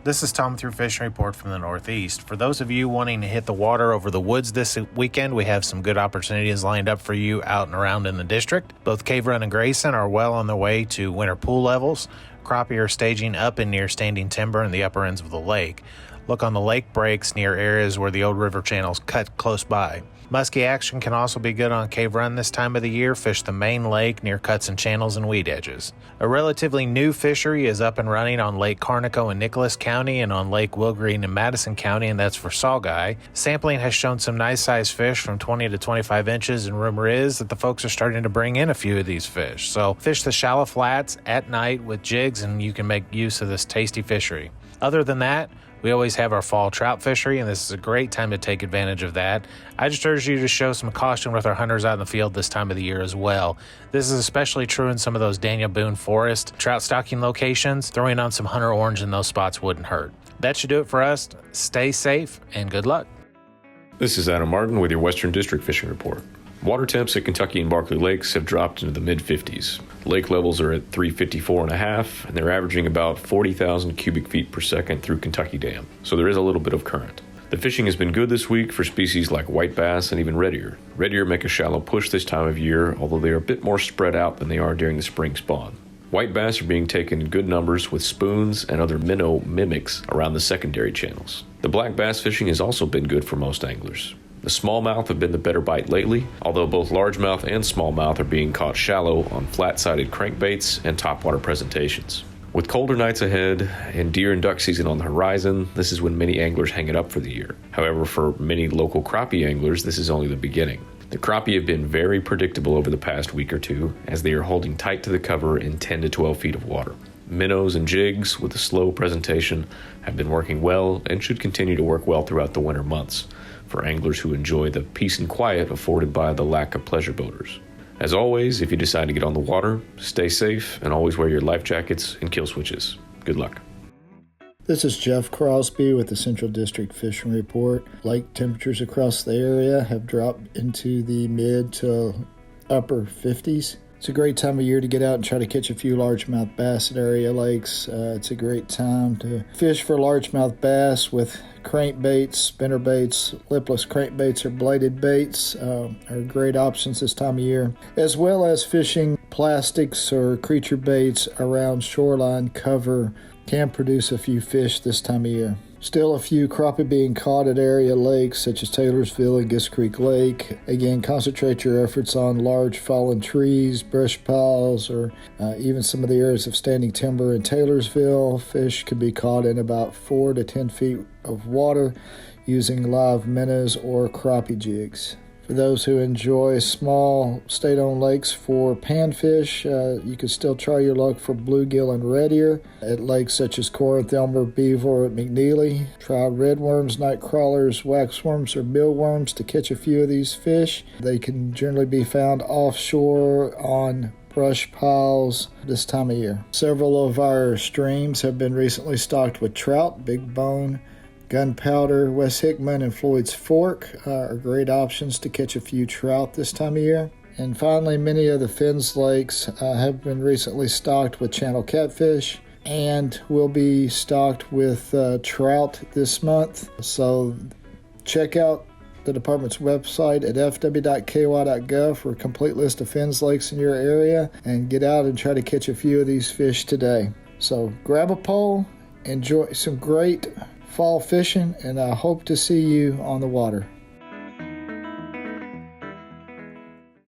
This is Tom through Fishing Report from the Northeast. For those of you wanting to hit the water over the woods this weekend, we have some good opportunities lined up for you out and around in the district. Both Cave Run and Grayson are well on their way to winter pool levels. Crappie are staging up and near standing timber in the upper ends of the lake. Look on the lake breaks near areas where the old river channels cut close by. Muskie action can also be good on Cave Run this time of the year. Fish the main lake near cuts and channels and weed edges. A relatively new fishery is up and running on Lake Carnico in Nicholas County and on Lake Wilgreen in Madison County, and that's for saugeye. Sampling has shown some nice sized fish from 20 to 25 inches, and rumor is that the folks are starting to bring in a few of these fish. So fish the shallow flats at night with jigs, and you can make use of this tasty fishery. Other than that, we always have our fall trout fishery, and this is a great time to take advantage of that. I just urge you to show some caution with our hunters out in the field this time of the year as well. This is especially true in some of those Daniel Boone Forest trout stocking locations. Throwing on some hunter orange in those spots wouldn't hurt. That should do it for us. Stay safe and good luck. This is Adam Martin with your Western District Fishing Report. Water temps at Kentucky and Barkley Lakes have dropped into the mid-50s. Lake levels are at 354.5, and they're averaging about 40,000 cubic feet per second through Kentucky Dam, so there is a little bit of current. The fishing has been good this week for species like white bass and even red ear. Red ear make a shallow push this time of year, although they are a bit more spread out than they are during the spring spawn. White bass are being taken in good numbers with spoons and other minnow mimics around the secondary channels. The black bass fishing has also been good for most anglers. The smallmouth have been the better bite lately, although both largemouth and smallmouth are being caught shallow on flat-sided crankbaits and topwater presentations. With colder nights ahead and deer and duck season on the horizon, this is when many anglers hang it up for the year. However, for many local crappie anglers, this is only the beginning. The crappie have been very predictable over the past week or two, as they are holding tight to the cover in 10 to 12 feet of water. Minnows and jigs with a slow presentation have been working well and should continue to work well throughout the winter months for anglers who enjoy the peace and quiet afforded by the lack of pleasure boaters. As always, if you decide to get on the water, stay safe and always wear your life jackets and kill switches. Good luck. This is Jeff Crosby with the Central District Fishing Report. Lake temperatures across the area have dropped into the mid to upper 50s. It's a great time of year to get out and try to catch a few largemouth bass at area lakes. It's a great time to fish for largemouth bass with crankbaits, spinnerbaits, lipless crankbaits, or bladed baits are great options this time of year, as well as fishing plastics or creature baits around shoreline cover can produce a few fish this time of year. Still a few crappie being caught at area lakes such as Taylorsville and Gist Creek Lake. Again, concentrate your efforts on large fallen trees, brush piles, or even some of the areas of standing timber in Taylorsville. Fish can be caught in about 4 to 10 feet of water using live minnows or crappie jigs. For those who enjoy small state-owned lakes for panfish, you can still try your luck for bluegill and red ear at lakes such as Corinth, Elmer, Beaver, at McNeely. Try redworms, night crawlers, waxworms, or mealworms to catch a few of these fish. They can generally be found offshore on brush piles this time of year. Several of our streams have been recently stocked with trout, big bone, Gunpowder, West Hickman, and Floyd's Fork are great options to catch a few trout this time of year. And finally, many of the Finns lakes have been recently stocked with channel catfish and will be stocked with trout this month. So check out the department's website at fw.ky.gov for a complete list of Finns lakes in your area and get out and try to catch a few of these fish today. So grab a pole, enjoy some great fall fishing, and I hope to see you on the water.